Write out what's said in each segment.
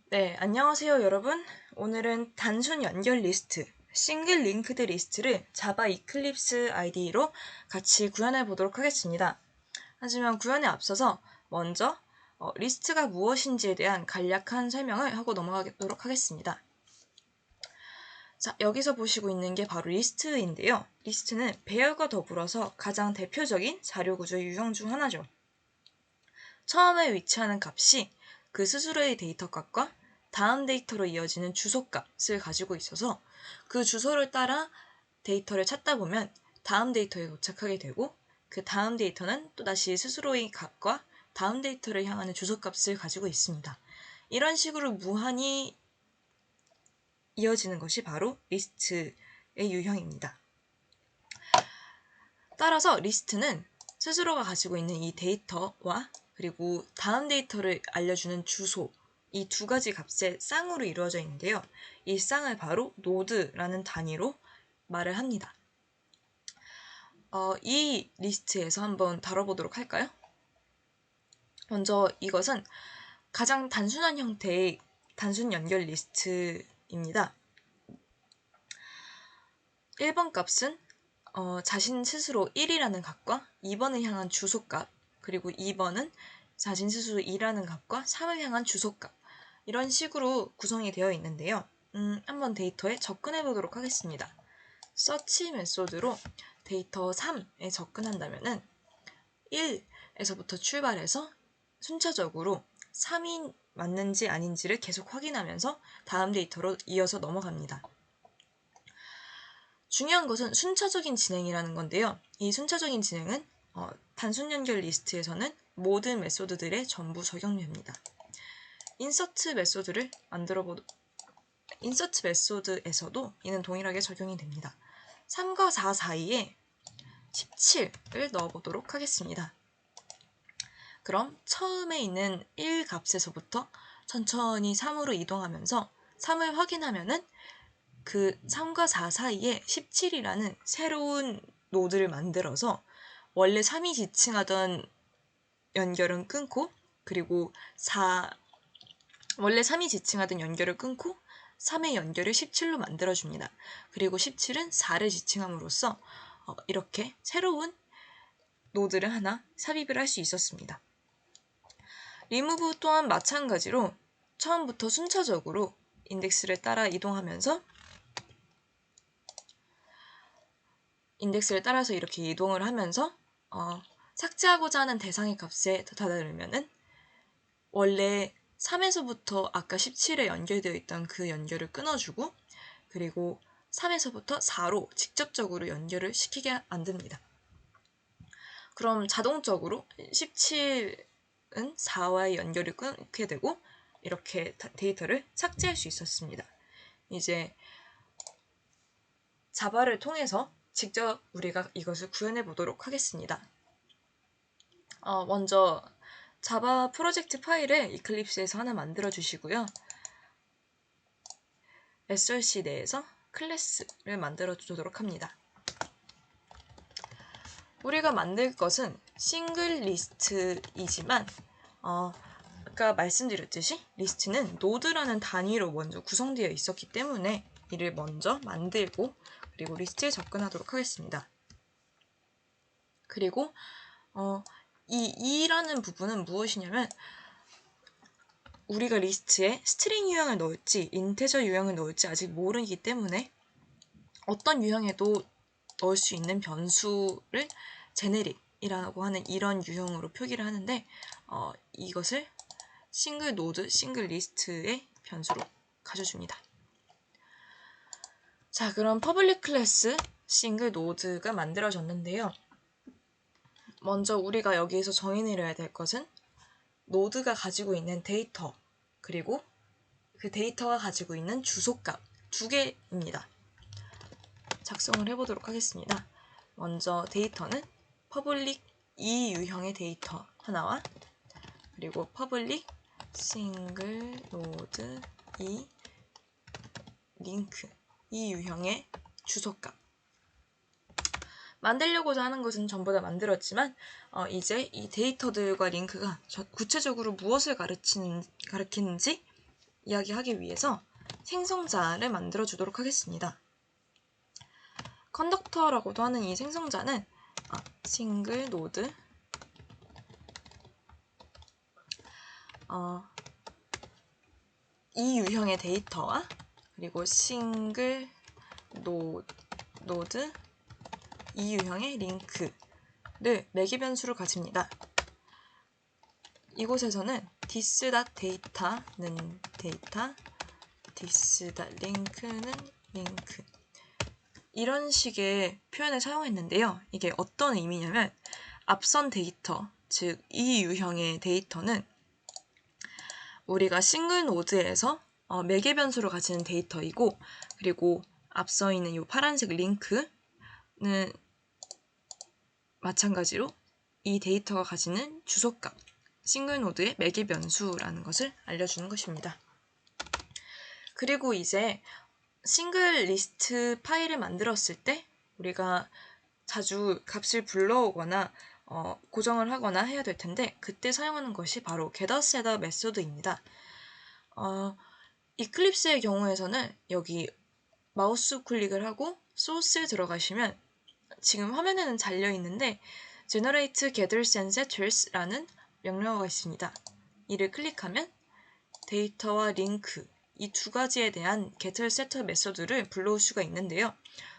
네, 안녕하세요 여러분. 오늘은 단순 연결 리스트, 싱글 링크드 리스트를 자바 이클립스 IDE로 같이 구현해 보도록 하겠습니다. 하지만 구현에 앞서서 먼저 리스트가 무엇인지에 대한 간략한 설명을 하고 넘어가도록 하겠습니다. 자, 여기서 보시고 있는 게 바로 리스트인데요. 리스트는 배열과 더불어서 가장 대표적인 자료 구조 유형 중 하나죠. 처음에 위치하는 값이 그 스스로의 데이터 값과 다음 데이터로 이어지는 주소 값을 가지고 있어서 그 주소를 따라 데이터를 찾다 보면 다음 데이터에 도착하게 되고 그 다음 데이터는 또다시 스스로의 값과 다음 데이터를 향하는 주소 값을 가지고 있습니다. 이런 식으로 무한히 이어지는 것이 바로 리스트의 유형입니다. 따라서 리스트는 스스로가 가지고 있는 이 데이터와 그리고 다음 데이터를 알려주는 주소, 이 두 가지 값의 쌍으로 이루어져 있는데요. 이 쌍을 바로 노드라는 단위로 말을 합니다. 이 리스트에서 한번 다뤄보도록 할까요? 먼저 이것은 가장 단순한 형태의 단순 연결 리스트입니다. 1번 값은 자신 스스로 1이라는 값과 2번을 향한 주소값, 그리고 2번은 자신 스스로 2라는 값과 3을 향한 주소값, 이런 식으로 구성이 되어 있는데요. 한번 데이터에 접근해 보도록 하겠습니다. 서치 메소드로 데이터 3에 접근한다면은 1에서부터 출발해서 순차적으로 3이 맞는지 아닌지를 계속 확인하면서 다음 데이터로 이어서 넘어갑니다. 중요한 것은 순차적인 진행이라는 건데요. 이 순차적인 진행은 단순 연결 리스트에서는 모든 메소드들에 전부 적용됩니다. 인서트 메소드에서도 이는 동일하게 적용이 됩니다. 3과 4 사이에 17을 넣어보도록 하겠습니다. 그럼 처음에 있는 1 값에서부터 천천히 3으로 이동하면서 3을 확인하면은 그 3과 4 사이에 17이라는 새로운 노드를 만들어서 원래 3이 지칭하던 연결은 끊고 그리고 원래 3이 지칭하던 연결을 끊고 3의 연결을 17로 만들어줍니다. 그리고 17은 4를 지칭함으로써 이렇게 새로운 노드를 하나 삽입을 할 수 있었습니다. 리무브 또한 마찬가지로 처음부터 순차적으로 인덱스를 따라 이동하면서 인덱스를 따라서 이렇게 이동을 하면서 삭제하고자 하는 대상의 값에 다다르면은 원래 3에서부터 아까 17에 연결되어 있던 그 연결을 끊어주고 그리고 3에서부터 4로 직접적으로 연결을 시키게 만듭니다. 그럼 자동적으로 17은 4와의 연결을 끊게 되고 이렇게 데이터를 삭제할 수 있었습니다. 이제 자바를 통해서 직접 우리가 이것을 구현해 보도록 하겠습니다. 먼저 자바 프로젝트 파일을 이클립스에서 하나 만들어 주시고요. src 내에서 클래스를 만들어 주도록 합니다. 우리가 만들 것은 싱글 리스트이지만 아까 말씀드렸듯이 리스트는 노드라는 단위로 먼저 구성되어 있었기 때문에 이를 먼저 만들고 그리고 리스트에 접근하도록 하겠습니다. 그리고 이 2라는 부분은 무엇이냐면 우리가 리스트에 스트링 유형을 넣을지 인테저 유형을 넣을지 아직 모르기 때문에 어떤 유형에도 넣을 수 있는 변수를 제네릭이라고 하는 이런 유형으로 표기를 하는데 이것을 싱글 노드, 싱글 리스트의 변수로 가져줍니다. 자, 그럼 퍼블릭 클래스 싱글 노드가 만들어졌는데요. 먼저 우리가 여기에서 정의 내려야 될 것은 노드가 가지고 있는 데이터 그리고 그 데이터가 가지고 있는 주소값 두 개입니다. 작성을 해보도록 하겠습니다. 먼저 데이터는 퍼블릭 이 유형의 데이터 하나와 그리고 퍼블릭 싱글 노드 이 링크 이 유형의 주소값 만들려고자 하는 것은 전부 다 만들었지만 이제 이 데이터들과 링크가 구체적으로 무엇을 가리키는지 이야기하기 위해서 생성자를 만들어 주도록 하겠습니다. 컨덕터라고도 하는 이 생성자는 싱글 노드 이 유형의 데이터와 그리고 싱글 노드 이 유형의 링크를 매개 변수로 가집니다. 이곳에서는 this.data는 데이터, this.link는 링크 이런 식의 표현을 사용했는데요. 이게 어떤 의미냐면 앞선 데이터, 즉 이 유형의 데이터는 우리가 싱글 노드에서 매개 변수로 가지는 데이터이고, 그리고 앞서 있는 이 파란색 링크는 마찬가지로 이 데이터가 가지는 주소값, 싱글 노드의 매개 변수라는 것을 알려주는 것입니다. 그리고 이제 싱글 리스트 파일을 만들었을 때 우리가 자주 값을 불러오거나 고정을 하거나 해야 될 텐데, 그때 사용하는 것이 바로 getSetter 메소드입니다. 이클립스의 경우에서는 여기 마우스 클릭을 하고 소스에 들어가시면 지금 화면에는 잘려 있는데 generate getters and setters라는 명령어가 있습니다. 이를 클릭하면 데이터와 링크 이 두 가지에 대한 getter, setter 메소드를 불러올 수가 있는데요.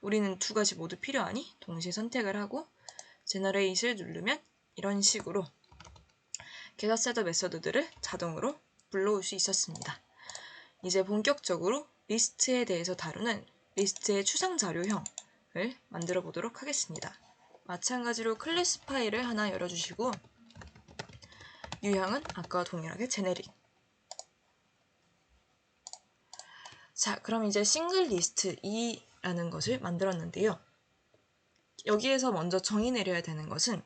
우리는 두 가지 모두 필요하니 동시에 선택을 하고 generate을 누르면 이런 식으로 getter, setter 메소드들을 자동으로 불러올 수 있었습니다. 이제 본격적으로 리스트에 대해서 다루는 리스트의 추상 자료형을 만들어 보도록 하겠습니다. 마찬가지로 클래스 파일을 하나 열어주시고 유형은 아까와 동일하게 제네릭. 자, 그럼 이제 싱글 리스트 2라는 것을 만들었는데요. 여기에서 먼저 정의 내려야 되는 것은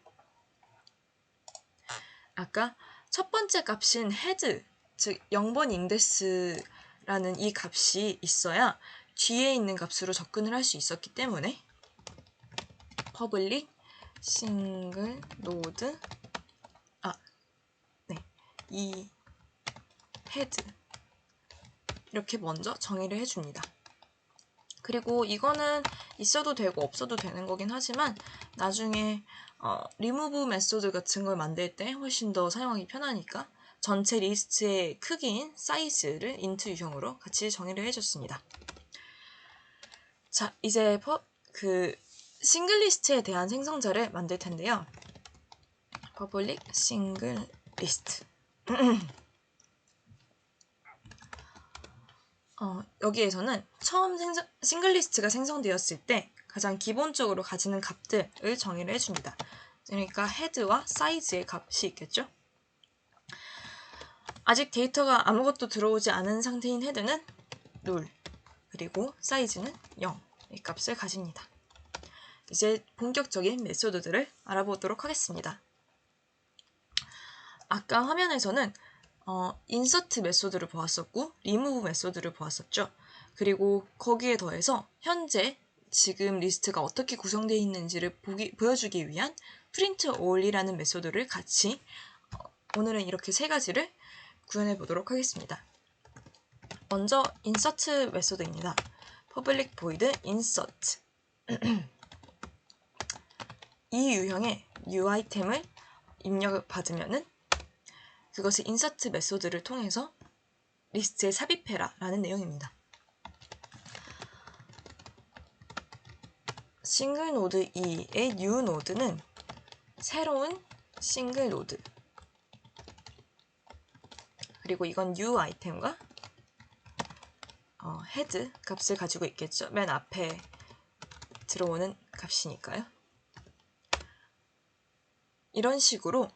아까 첫 번째 값인 head, 즉 0번 인덱스라는 이 값이 있어야 뒤에 있는 값으로 접근을 할 수 있었기 때문에 public single node 이 head 이렇게 먼저 정의를 해줍니다. 그리고 이거는 있어도 되고 없어도 되는 거긴 하지만 나중에 remove 메소드 같은 걸 만들 때 훨씬 더 사용하기 편하니까 전체 리스트의 크기인 사이즈를 int 유형으로 같이 정의를 해줬습니다. 자, 이제 싱글 리스트에 대한 생성자를 만들 텐데요. public single list 여기에서는 처음 싱글 리스트가 생성되었을 때 가장 기본적으로 가지는 값들을 정의를 해줍니다. 그러니까 헤드와 사이즈의 값이 있겠죠. 아직 데이터가 아무것도 들어오지 않은 상태인 헤드는 null, 그리고 사이즈는 0, 이 값을 가집니다. 이제 본격적인 메소드들을 알아보도록 하겠습니다. 아까 화면에서는 insert 메소드를 보았었고 remove 메소드를 보았었죠. 그리고 거기에 더해서 현재 지금 리스트가 어떻게 구성되어 있는지를 보여주기 위한 print all이라는 메소드를 같이 오늘은 이렇게 세 가지를 구현해 보도록 하겠습니다. 먼저 insert 메소드입니다. public void insert 이 유형의 new 아이템을 입력받으면은 그것을 insert 메소드를 통해서 리스트에 삽입해라 라는 내용입니다. 싱글 노드 2의 new 노드는 새로운 싱글 노드, 그리고 이건 new 아이템과 head 값을 가지고 있겠죠. 맨 앞에 들어오는 값이니까요. 이런 식으로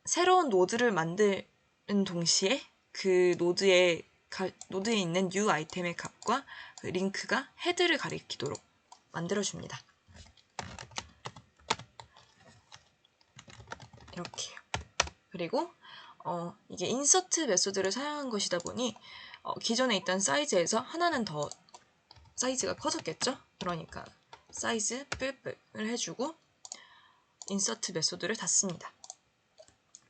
새로운 노드를 만드는 동시에 그 노드에 있는 new 아이템의 값과 그 링크가 헤드를 가리키도록 만들어줍니다. 이렇게요. 그리고 이게 insert 메소드를 사용한 것이다 보니 기존에 있던 사이즈에서 하나는 더 사이즈가 커졌겠죠? 그러니까 사이즈 뿔뿔을 해주고 insert 메소드를 닫습니다.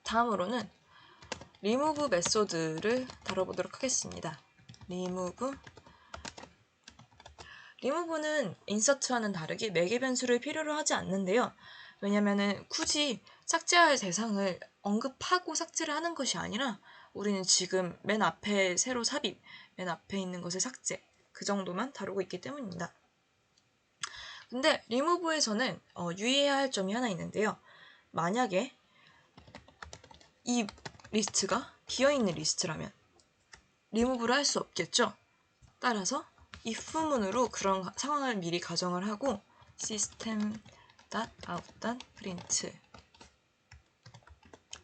다음으로는 remove 메소드를 다뤄보도록 하겠습니다. remove는 insert와는 다르게 매개 변수를 필요로 하지 않는데요. 왜냐면은 굳이 삭제할 대상을 언급하고 삭제를 하는 것이 아니라 우리는 지금 맨 앞에 새로 삽입, 맨 앞에 있는 것을 삭제, 그 정도만 다루고 있기 때문입니다. 근데 remove에서는 유의해야 할 점이 하나 있는데요. 만약에 이 리스트가 비어있는 리스트라면 remove를 할 수 없겠죠. 따라서 if문으로 그런 상황을 미리 가정을 하고 system.out.print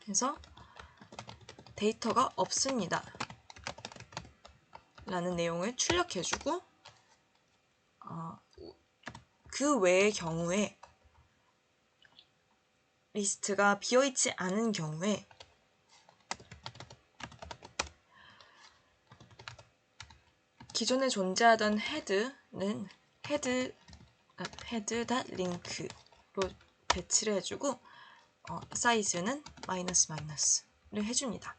해서 데이터가 없습니다 라는 내용을 출력해주고 그 외의 경우에 리스트가 비어있지 않은 경우에 기존에 존재하던 헤드는 head.link로 배치를 해주고 사이즈는 마이너스를 해줍니다.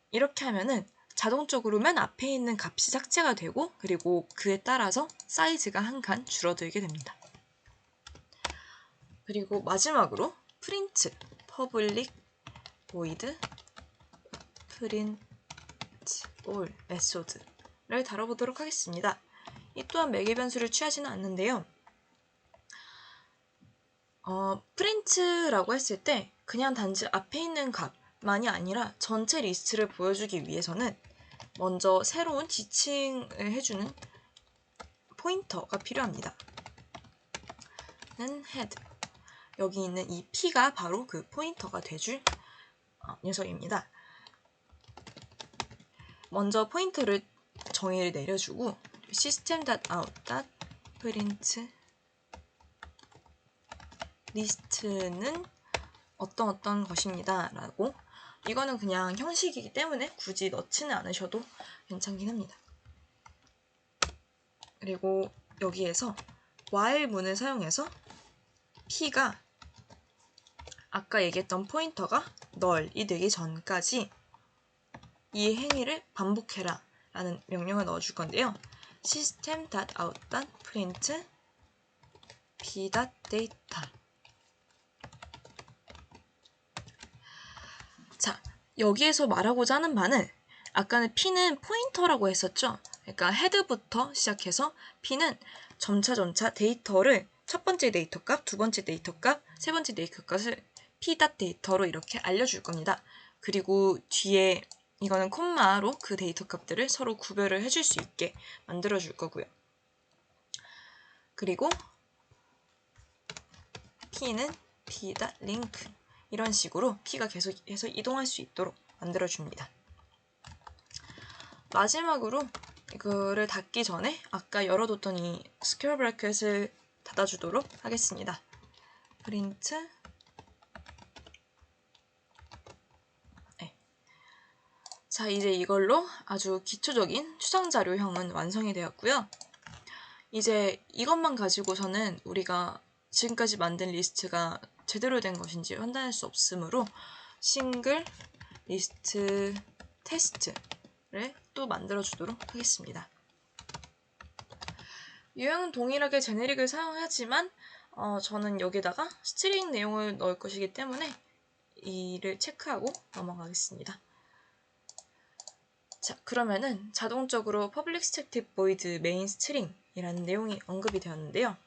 이렇게 하면은 자동적으로 맨 앞에 있는 값이 삭제가 되고 그리고 그에 따라서 사이즈가 한 칸 줄어들게 됩니다. 그리고 마지막으로 print public void print all 메소드를 다뤄보도록 하겠습니다. 이 또한 매개 변수를 취하지는 않는데요. print라고 했을 때 그냥 단지 앞에 있는 값만이 아니라 전체 리스트를 보여주기 위해서는 먼저 새로운 지칭을 해주는 포인터가 필요합니다. 는 head. 여기 있는 이 p가 바로 그 포인터가 돼줄 녀석입니다. 먼저 포인터를 정의를 내려주고 system.out.print 리스트는 어떤 것입니다 라고 이거는 그냥 형식이기 때문에 굳이 넣지는 않으셔도 괜찮긴 합니다. 그리고 여기에서 while 문을 사용해서 p가 아까 얘기했던 포인터가 null이 되기 전까지 이 행위를 반복해라 라는 명령을 넣어줄 건데요. system.out.print p.data. 자, 여기에서 말하고자 하는 바는 아까는 p는 포인터라고 했었죠. 그러니까 헤드부터 시작해서 p는 점차 데이터를 첫 번째 데이터 값, 두 번째 데이터 값, 세 번째 데이터 값을 p.data로 이렇게 알려줄 겁니다. 그리고 뒤에 이거는 콤마로 그 데이터 값들을 서로 구별을 해줄 수 있게 만들어줄 거고요. 그리고 p는 p.link 이런 식으로 p가 계속해서 이동할 수 있도록 만들어줍니다. 마지막으로 이거를 닫기 전에 아까 열어뒀던 이 스퀘어 브래켓을 닫아주도록 하겠습니다. print 자, 이제 이걸로 아주 기초적인 추상자료형은 완성이 되었고요. 이제 이것만 가지고서는 우리가 지금까지 만든 리스트가 제대로 된 것인지 판단할 수 없으므로 싱글 리스트 테스트를 또 만들어주도록 하겠습니다. 유형은 동일하게 제네릭을 사용하지만 저는 여기다가 스트링 내용을 넣을 것이기 때문에 이를 체크하고 넘어가겠습니다. 자, 그러면은 자동적으로 public static void main string 이라는 내용이 언급이 되었는데요.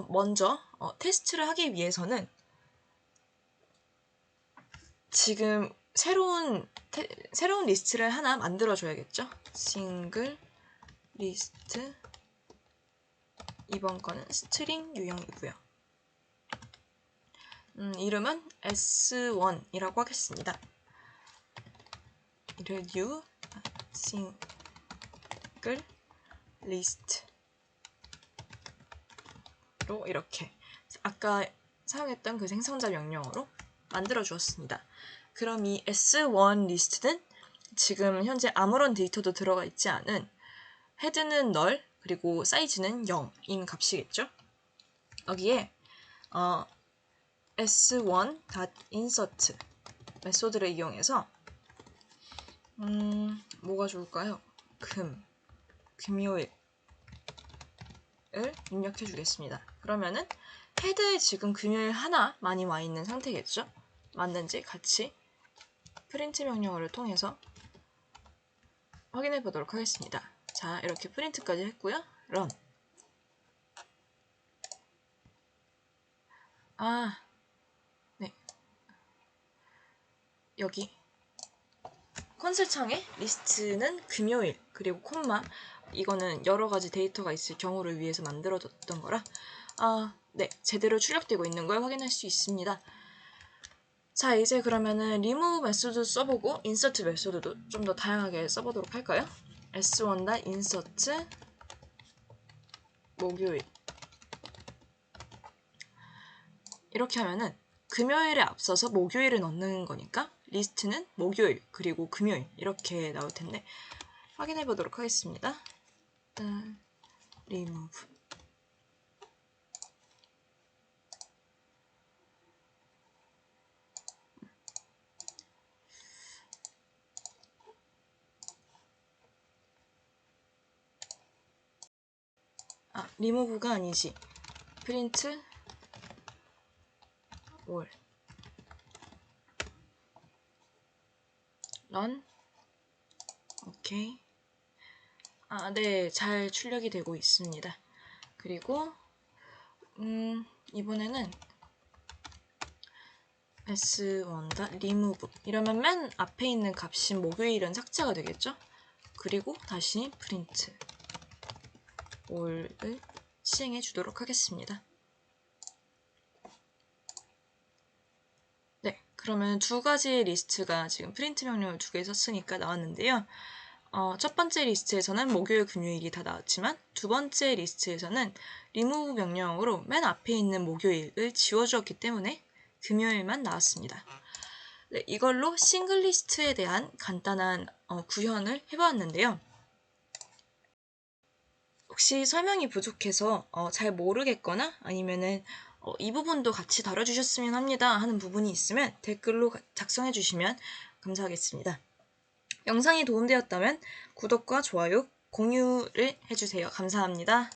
먼저 테스트를 하기 위해서는 지금 새로운 리스트를 하나 만들어줘야겠죠. 싱글 리스트 이번 거는 스트링 유형이고요. 이름은 S1이라고 하겠습니다. 이를 new 싱글 리스트로 이렇게 아까 사용했던 그 생성자 명령어로 만들어 주었습니다. 그럼 이 S1 리스트는 지금 현재 아무런 데이터도 들어가 있지 않은 헤드는 null 그리고 사이즈는 0인 값이겠죠. 여기에 s1.insert 메소드를 이용해서 뭐가 좋을까요? 금요일을 입력해 주겠습니다. 그러면은 헤드에 지금 금요일 하나 많이 와 있는 상태겠죠? 맞는지 같이 프린트 명령어를 통해서 확인해 보도록 하겠습니다. 자, 이렇게 프린트까지 했고요. 런. 네. 여기 콘솔 창에 리스트는 금요일 그리고 콤마, 이거는 여러 가지 데이터가 있을 경우를 위해서 만들어졌던 거라 네, 제대로 출력되고 있는 걸 확인할 수 있습니다. 자, 이제 그러면은 remove 메소드 써보고 insert 메소드도 좀 더 다양하게 써보도록 할까요? s1.insert 목요일, 이렇게 하면은 금요일에 앞서서 목요일을 넣는 거니까 리스트는 목요일 그리고 금요일 이렇게 나올 텐데 확인해 보도록 하겠습니다. 일단 remove remove가 아니지, print all run. 오케이. 네, 잘 출력이 되고 있습니다. 그리고 이번에는 s1.remove 이러면 맨 앞에 있는 값인 목요일은 삭제가 되겠죠? 그리고 다시 print all을 시행해 주도록 하겠습니다. 네, 그러면 두 가지의 리스트가 지금 프린트 명령을 두 개 썼으니까 나왔는데요. 첫 번째 리스트에서는 목요일, 금요일이 다 나왔지만 두 번째 리스트에서는 remove 명령으로 맨 앞에 있는 목요일을 지워주었기 때문에 금요일만 나왔습니다. 네, 이걸로 싱글 리스트에 대한 간단한 구현을 해보았는데요. 혹시 설명이 부족해서 잘 모르겠거나 아니면은 이 부분도 같이 다뤄주셨으면 합니다 하는 부분이 있으면 댓글로 작성해 주시면 감사하겠습니다. 영상이 도움되었다면 구독과 좋아요, 공유를 해주세요. 감사합니다.